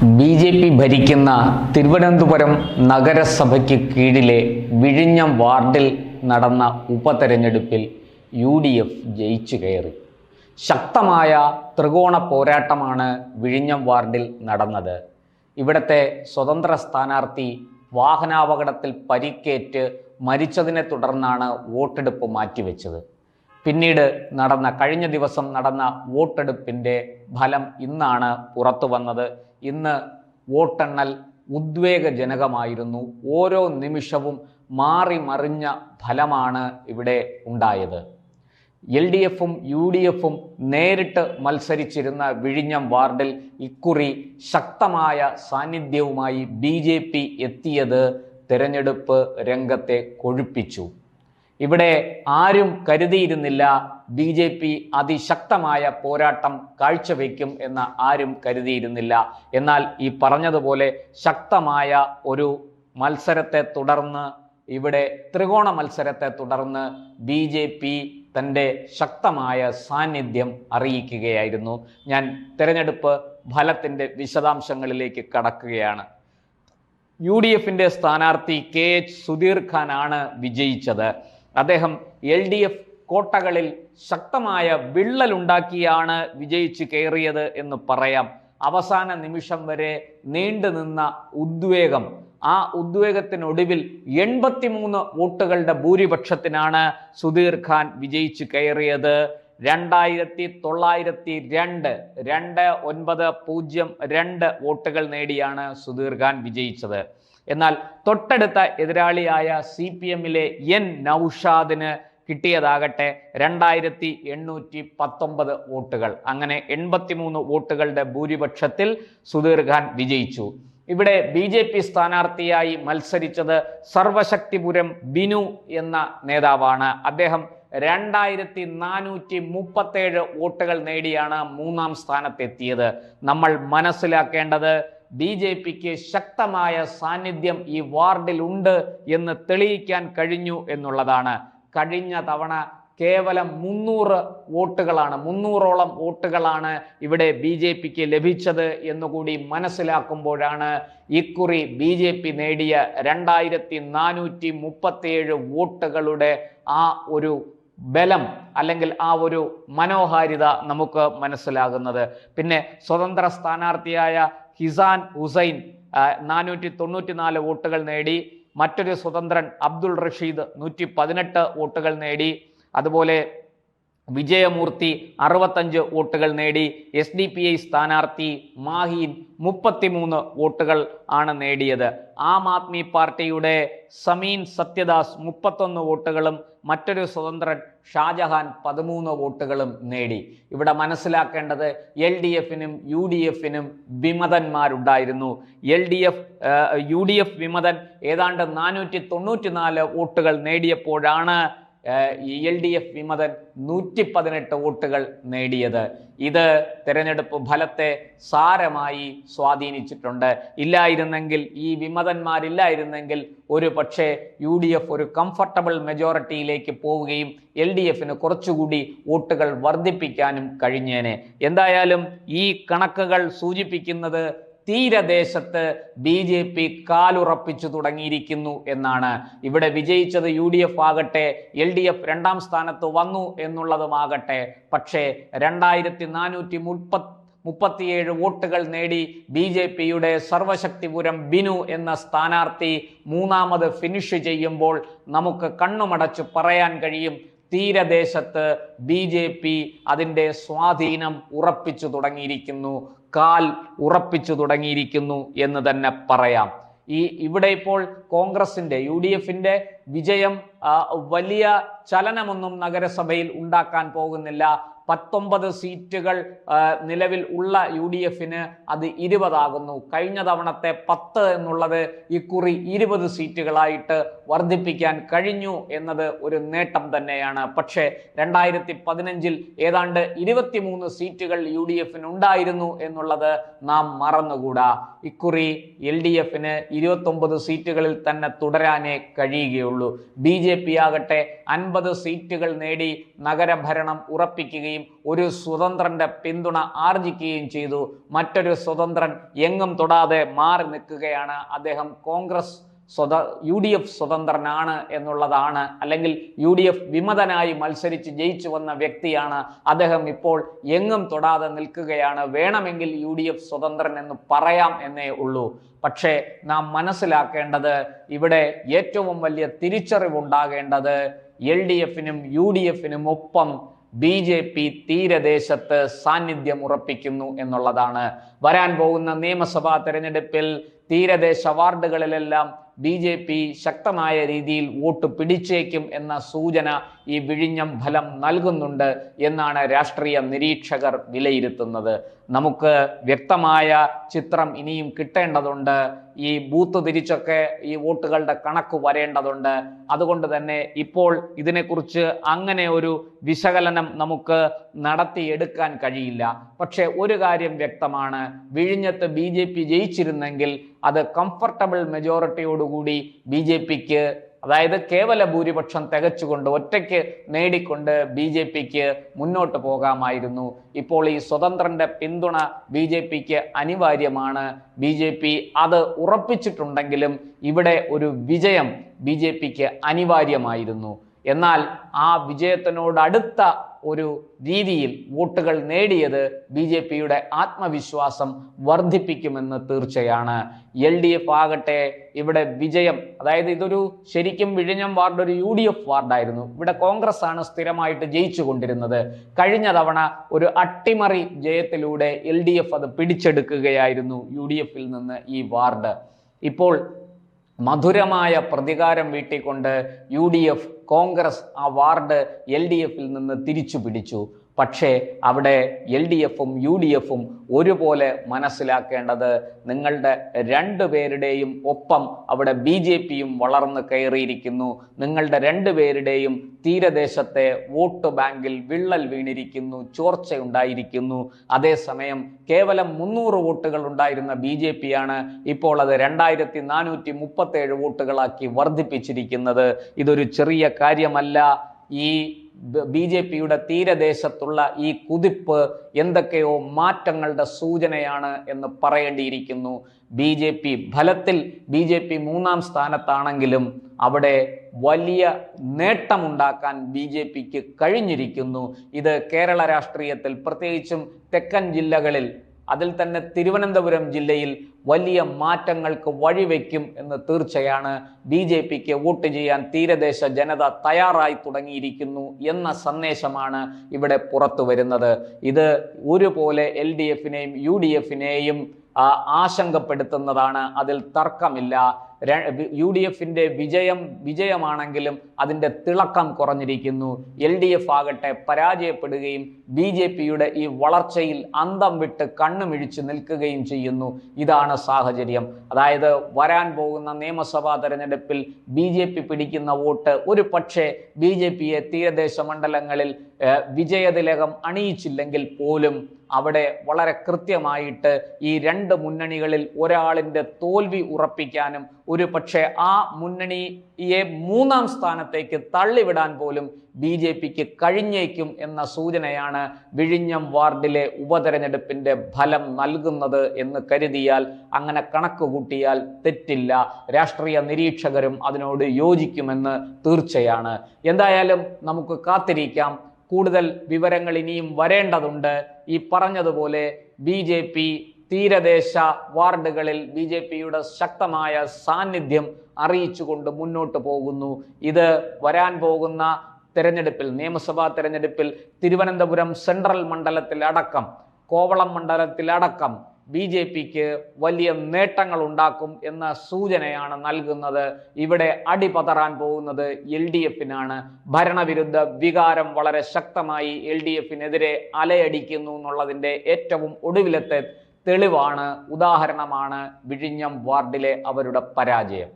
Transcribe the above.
BJP ഭരിക്കുന്ന തിരുവനന്തപുരം നഗരസഭയ്ക്ക് കീഴിലെ വിഴിഞ്ഞം വാർഡിൽ നടന്ന ഉപതെരഞ്ഞെടുപ്പിൽ UDF ജയിച്ചു കയറി. ശക്തമായ ത്രികോണ പോരാട്ടമാണ് വിഴിഞ്ഞം വാർഡിൽ നടന്നത്. ഇവിടുത്തെ സ്വതന്ത്ര സ്ഥാനാർത്ഥി വാഹനാപകടത്തിൽ പരിക്കേറ്റ് മരിച്ചതിനെ തുടർന്നാണ് വോട്ടെടുപ്പ് മാറ്റിവെച്ചത്. പിന്നീട് കഴിഞ്ഞ ദിവസം നടന്ന വോട്ടെടുപ്പിൻ്റെ ഫലം ഇന്നാണ് പുറത്തു വന്നത്. ഇന്ന് വോട്ടെണ്ണൽ ഉദ്വേഗജനകമായിരുന്നു. ഓരോ നിമിഷവും മാറി മറിഞ്ഞ ഫലമാണ് ഇവിടെ ഉണ്ടായത്. LDFും UDFും നേരിട്ട് മത്സരിച്ചിരുന്ന വിഴിഞ്ഞം വാർഡിൽ ഇക്കുറി ശക്തമായ സാന്നിധ്യവുമായി BJP എത്തിയത് തെരഞ്ഞെടുപ്പ് രംഗത്തെ കൊഴുപ്പിച്ചു. ഇവിടെ ആരും കരുതിയിരുന്നില്ല BJP അതിശക്തമായ പോരാട്ടം കാഴ്ചവെക്കും എന്ന് ആരും കരുതിയിരുന്നില്ല. എന്നാൽ ഈ പറഞ്ഞതുപോലെ ശക്തമായ ഒരു മത്സരത്തെ തുടർന്ന്, ഇവിടെ ത്രികോണ മത്സരത്തെ തുടർന്ന് BJP തൻ്റെ ശക്തമായ സാന്നിധ്യം അറിയിക്കുകയായിരുന്നു. ഞാൻ തെരഞ്ഞെടുപ്പ് ഫലത്തിൻ്റെ വിശദാംശങ്ങളിലേക്ക് കടക്കുകയാണ്. UDFിൻ്റെ സ്ഥാനാർത്ഥി KH സുധീർ ഖാനാണ് വിജയിച്ചത്. അദ്ദേഹം LDF കോട്ടകളിൽ ശക്തമായ വിള്ളലുണ്ടാക്കിയാണ് വിജയിച്ച് കയറിയത് എന്ന് പറയാം. അവസാന നിമിഷം വരെ നീണ്ടുനിന്ന ഉദ്വേഗം, ആ ഉദ്വേഗത്തിനൊടുവിൽ 83 വോട്ടുകളുടെ ഭൂരിപക്ഷത്തിനാണ് സുധീർ ഖാൻ വിജയിച്ച് കയറിയത്. 2902 വോട്ടുകൾ നേടിയാണ് സുധീർ ഖാൻ വിജയിച്ചത്. എന്നാൽ തൊട്ടടുത്ത എതിരാളിയായ CPMലെ N നൌഷാദിന് കിട്ടിയതാകട്ടെ 2819 വോട്ടുകൾ. അങ്ങനെ 83 വോട്ടുകളുടെ ഭൂരിപക്ഷത്തിൽ സുധീർ ഖാൻ വിജയിച്ചു. ഇവിടെ BJP സ്ഥാനാർത്ഥിയായി മത്സരിച്ചത് സർവശക്തിപുരം ബിനു എന്ന നേതാവാണ്. അദ്ദേഹം 2437 വോട്ടുകൾ നേടിയാണ് 3ാം സ്ഥാനത്തെത്തിയത്. നമ്മൾ മനസ്സിലാക്കേണ്ടത് BJPക്ക് ശക്തമായ സാന്നിധ്യം ഈ വാർഡിലുണ്ട് എന്ന് തെളിയിക്കാൻ കഴിഞ്ഞു എന്നുള്ളതാണ്. കഴിഞ്ഞ തവണ കേവലം 300 വോട്ടുകളാണ്, 300ഓളം വോട്ടുകളാണ് ഇവിടെ BJPക്ക് ലഭിച്ചത് എന്നുകൂടി മനസ്സിലാക്കുമ്പോഴാണ് ഇക്കുറി BJP നേടിയ 2437 വോട്ടുകളുടെ ആ ഒരു ബലം അല്ലെങ്കിൽ ആ ഒരു മനോഹാരിത നമുക്ക് മനസ്സിലാകുന്നത്. പിന്നെ സ്വതന്ത്ര സ്ഥാനാർത്ഥിയായ ഹിസാൻ ഹുസൈൻ 494 വോട്ടുകൾ നേടി. മറ്റൊരു സ്വതന്ത്രൻ അബ്ദുൾ റഷീദ് 118 വോട്ടുകൾ നേടി. അതുപോലെ വിജയമൂർത്തി 65 വോട്ടുകൾ നേടി. SDPI സ്ഥാനാർത്ഥി മാഹീൻ 33 വോട്ടുകൾ ആണ് നേടിയത്. ആം ആദ്മി പാർട്ടിയുടെ സമീൻ സത്യദാസ് 31 വോട്ടുകളും മറ്റൊരു സ്വതന്ത്രൻ ഷാജഹാൻ 13 വോട്ടുകളും നേടി. ഇവിടെ മനസ്സിലാക്കേണ്ടത് LDFനും UDFനും വിമതന്മാരുണ്ടായിരുന്നു. UDF വിമതൻ ഏതാണ്ട് 494 വോട്ടുകൾ നേടിയപ്പോഴാണ് LDF വിമതൻ 118 വോട്ടുകൾ നേടിയത്. ഇത് തെരഞ്ഞെടുപ്പ് ഫലത്തെ സാരമായി സ്വാധീനിച്ചിട്ടുണ്ട്. ഇല്ലായിരുന്നെങ്കിൽ, ഈ വിമതന്മാരില്ലായിരുന്നെങ്കിൽ ഒരു പക്ഷേ UDF ഒരു കംഫർട്ടബിൾ മെജോറിറ്റിയിലേക്ക് പോവുകയും LDFന് കുറച്ചുകൂടി വോട്ടുകൾ വർദ്ധിപ്പിക്കാനും കഴിഞ്ഞേനെ. എന്തായാലും ഈ കണക്കുകൾ സൂചിപ്പിക്കുന്നത് തീരദേശത്ത് BJP കാലുറപ്പിച്ചു തുടങ്ങിയിരിക്കുന്നു എന്നാണ്. ഇവിടെ വിജയിച്ചത് UDF ആകട്ടെ, LDF 2ാം സ്ഥാനത്ത് വന്നു എന്നുള്ളതുമാകട്ടെ, പക്ഷേ 2437 വോട്ടുകൾ നേടി BJPയുടെ സർവശക്തിപുരം ബിനു എന്ന സ്ഥാനാർത്ഥി 3ാമത് ഫിനിഷ് ചെയ്യുമ്പോൾ നമുക്ക് കണ്ണുമടച്ച് പറയാൻ കഴിയും, തീരദേശത്ത് BJP അതിൻ്റെ സ്വാധീനം ഉറപ്പിച്ചു തുടങ്ങിയിരിക്കുന്നു, കാൽ ഉറപ്പിച്ചു തുടങ്ങിയിരിക്കുന്നു എന്ന് തന്നെ പറയാം. ഇവിടെ ഇപ്പോൾ കോൺഗ്രസിൻ്റെ, UDFിൻ്റെ വിജയം വലിയ ചലനമൊന്നും നഗരസഭയിൽ ഉണ്ടാക്കാൻ പോകുന്നില്ല. 19 സീറ്റുകൾ നിലവിൽ ഉള്ള UDFന് അത് 20 ആകുന്നു. കഴിഞ്ഞ തവണത്തെ 10 എന്നുള്ളത് ഇക്കുറി 20 സീറ്റുകളായിട്ട് വർദ്ധിപ്പിക്കാൻ കഴിഞ്ഞു എന്നത് ഒരു നേട്ടം തന്നെയാണ്. പക്ഷേ 2015 ഏതാണ്ട് 23 സീറ്റുകൾ UDFന് ഉണ്ടായിരുന്നു എന്നുള്ളത് നാം മറന്നുകൂടാ. ഇക്കുറി LDFന് 29 സീറ്റുകളിൽ തന്നെ തുടരാനേ കഴിയുകയുള്ളൂ. BJP ആകട്ടെ 50 സീറ്റുകൾ നേടി നഗരഭരണം ഉറപ്പിക്കുകയും ആർജിക്കുകയും ഒരു സ്വതന്ത്രന്റെ പിന്തുണ ആർജിക്കുകയും ചെയ്തു. മറ്റൊരു സ്വതന്ത്രൻ എങ്ങും തൊടാതെ മാറി നിൽക്കുകയാണ്. അദ്ദേഹം കോൺഗ്രസ് UDF സ്വതന്ത്രനാണ് എന്നുള്ളതാണ്, അല്ലെങ്കിൽ UDF വിമതനായി മത്സരിച്ച് ജയിച്ചു വന്ന വ്യക്തിയാണ്. അദ്ദേഹം ഇപ്പോൾ എങ്ങും തൊടാതെ നിൽക്കുകയാണ്. വേണമെങ്കിൽ UDF സ്വതന്ത്രൻ എന്ന് പറയാം എന്നേ ഉള്ളൂ. പക്ഷേ നാം മനസ്സിലാക്കേണ്ടത്, ഇവിടെ ഏറ്റവും വലിയ തിരിച്ചറിവുണ്ടാകേണ്ടത് LDFനും UDFനും ഒപ്പം BJP തീരദേശത്ത് സാന്നിധ്യം ഉറപ്പിക്കുന്നു എന്നുള്ളതാണ്. വരാൻ പോകുന്ന നിയമസഭാ തെരഞ്ഞെടുപ്പിൽ തീരദേശ വാർഡുകളിലെല്ലാം BJP ശക്തമായ രീതിയിൽ വോട്ട് പിടിച്ചേക്കും എന്ന സൂചന ഈ വിഴിഞ്ഞം ഫലം നൽകുന്നുണ്ട് എന്നാണ് രാഷ്ട്രീയ നിരീക്ഷകർ വിലയിരുത്തുന്നത്. നമുക്ക് വ്യക്തമായ ചിത്രം ഇനിയും കിട്ടേണ്ടതുണ്ട്. ഈ ബൂത്ത് തിരിച്ചൊക്കെ ഈ വോട്ടുകളുടെ കണക്ക് വരേണ്ടതുണ്ട്. അതുകൊണ്ട് തന്നെ ഇപ്പോൾ ഇതിനെക്കുറിച്ച് അങ്ങനെ ഒരു വിശകലനം നമുക്ക് നടത്തിയെടുക്കാൻ കഴിയില്ല. പക്ഷെ ഒരു കാര്യം വ്യക്തമാണ്, വിഴിഞ്ഞത്ത് BJP ജയിച്ചിരുന്നെങ്കിൽ അത് കംഫർട്ടബിൾ മെജോറിറ്റിയോടുകൂടി BJPക്ക്, അതായത് കേവല ഭൂരിപക്ഷം തികച്ചുകൊണ്ട് ഒറ്റയ്ക്ക് നേടിക്കൊണ്ട് BJPക്ക് മുന്നോട്ട് പോകാമായിരുന്നു. ഇപ്പോൾ ഈ സ്വതന്ത്രന്റെ പിന്തുണ BJPക്ക് അനിവാര്യമാണ്. BJP അത് ഉറപ്പിച്ചിട്ടുണ്ടെങ്കിലും ഇവിടെ ഒരു വിജയം BJPക്ക് അനിവാര്യമായിരുന്നു. എന്നാൽ ആ വിജയത്തിനോടടുത്ത ഒരു രീതിയിൽ വോട്ടുകൾ നേടിയത് BJPയുടെ ആത്മവിശ്വാസം വർദ്ധിപ്പിക്കുമെന്ന് തീർച്ചയാണ്. LDF ആകട്ടെ ഇവിടെ വിജയം, അതായത് ഇതൊരു ശരിക്കും വിഴിഞ്ഞം വാർഡ് ഒരു UDF വാർഡായിരുന്നു. ഇവിടെ കോൺഗ്രസ് ആണ് സ്ഥിരമായിട്ട് ജയിച്ചു കൊണ്ടിരുന്നത്. കഴിഞ്ഞ തവണ ഒരു അട്ടിമറി ജയത്തിലൂടെ LDF അത് പിടിച്ചെടുക്കുകയായിരുന്നു UDFൽ നിന്ന് ഈ വാർഡ്. ഇപ്പോൾ മധുരമായ പ്രതികാരം വീട്ടിക്കൊണ്ട് UDF, കോൺഗ്രസ് ആ വാർഡ് LDFൽ നിന്ന് തിരിച്ചു പിടിച്ചു. പക്ഷേ അവിടെ LDFും UDFും ഒരുപോലെ മനസ്സിലാക്കേണ്ടത്, നിങ്ങളുടെ രണ്ടുപേരുടെയും ഒപ്പം അവിടെ BJPയും വളർന്നു കയറിയിരിക്കുന്നു. നിങ്ങളുടെ രണ്ടുപേരുടെയും തീരദേശത്തെ വോട്ട് ബാങ്കിൽ വിള്ളൽ വീണിരിക്കുന്നു, ചോർച്ചയുണ്ടായിരിക്കുന്നു. അതേസമയം കേവലം 300 വോട്ടുകൾ ഉണ്ടായിരുന്ന BJPയാണ് ഇപ്പോൾ അത് 2437 വോട്ടുകളാക്കി വർദ്ധിപ്പിച്ചിരിക്കുന്നത്. ഇതൊരു ചെറിയ കാര്യമല്ല. ഈ BJPയുടെ തീരദേശത്തുള്ള ഈ കുതിപ്പ് എന്തൊക്കെയോ മാറ്റങ്ങളുടെ സൂചനയാണ് എന്ന് പറയേണ്ടിയിരിക്കുന്നു. ഫലത്തിൽ BJP 3-ാം സ്ഥാനത്താണെങ്കിലും അവിടെ വലിയ നേട്ടമുണ്ടാക്കാൻ BJPക്ക് കഴിഞ്ഞിരിക്കുന്നു. ഇത് കേരള രാഷ്ട്രീയത്തിൽ, പ്രത്യേകിച്ചും തെക്കൻ ജില്ലകളിൽ, അതിൽ തന്നെ തിരുവനന്തപുരം ജില്ലയിൽ വലിയ മാറ്റങ്ങൾക്ക് വഴിവെക്കും എന്ന് തീർച്ചയാണ്. BJPക്ക് വോട്ട് ചെയ്യാൻ തീരദേശ ജനത തയ്യാറായി തുടങ്ങിയിരിക്കുന്നു എന്ന സന്ദേശമാണ് ഇവിടെ പുറത്തു വരുന്നത്. ഇത് ഒരുപോലെ LDFനെയും UDFനെയും ആശങ്കപ്പെടുത്തുന്നതാണ്, അതിൽ തർക്കമില്ല. UDFന്റെ വിജയമാണെങ്കിലും അതിൻ്റെ തിളക്കം കുറഞ്ഞിരിക്കുന്നു. LDF ആകട്ടെ പരാജയപ്പെടുകയും BJPയുടെ ഈ വളർച്ചയിൽ അന്തം വിട്ട് കണ്ണുമിഴിച്ച് നിൽക്കുകയും ചെയ്യുന്നു. ഇതാണ് സാഹചര്യം. അതായത് വരാൻ പോകുന്ന നിയമസഭാ തെരഞ്ഞെടുപ്പിൽ BJP പിടിക്കുന്ന വോട്ട് ഒരു പക്ഷേ BJPയെ തീരദേശ മണ്ഡലങ്ങളിൽ വിജയതിലകം അണിയിച്ചില്ലെങ്കിൽ പോലും അവിടെ വളരെ കൃത്യമായിട്ട് ഈ രണ്ട് മുന്നണികളിൽ ഒരാളിൻ്റെ തോൽവി ഉറപ്പിക്കാനും ഒരു പക്ഷേ ആ മുന്നണിയെ 3-ാം സ്ഥാനത്തേക്ക് തള്ളിവിടാൻ പോലും BJPക്ക് കഴിഞ്ഞേക്കും എന്ന സൂചനയാണ് വിഴിഞ്ഞം വാർഡിലെ ഉപതെരഞ്ഞെടുപ്പിന്റെ ഫലം നൽകുന്നത് എന്ന് കരുതിയാൽ, അങ്ങനെ കണക്ക് കൂട്ടിയാൽ തെറ്റില്ല. രാഷ്ട്രീയ നിരീക്ഷകരും അതിനോട് യോജിക്കുമെന്ന് തീർച്ചയാണ്. എന്തായാലും നമുക്ക് കാത്തിരിക്കാം. കൂടുതൽ വിവരങ്ങൾ ഇനിയും വരേണ്ടതുണ്ട്. ഈ പറഞ്ഞതുപോലെ BJP തീരദേശ വാർഡുകളിൽ BJPയുടെ ശക്തമായ സാന്നിധ്യം അറിയിച്ചുകൊണ്ട് മുന്നോട്ട് പോകുന്നു. ഇത് വരാൻ പോകുന്ന തെരഞ്ഞെടുപ്പിൽ, നിയമസഭാ തെരഞ്ഞെടുപ്പിൽ തിരുവനന്തപുരം സെൻട്രൽ മണ്ഡലത്തിലടക്കം, കോവളം മണ്ഡലത്തിലടക്കം BJPക്ക് വലിയ നേട്ടങ്ങൾ ഉണ്ടാക്കും എന്ന സൂചനയാണ് നൽകുന്നത്. ഇവിടെ അടിപതറാൻ പോകുന്നത് LDFനാണ്. ഭരണവിരുദ്ധ വികാരം വളരെ ശക്തമായി LDFനെതിരെ അലയടിക്കുന്നു എന്നുള്ളതിൻ്റെ ഏറ്റവും ഒടുവിലത്തെ തെളിവാണ്, ഉദാഹരണമാണ് വിഴിഞ്ഞം വാർഡിലെ അവരുടെ പരാജയം.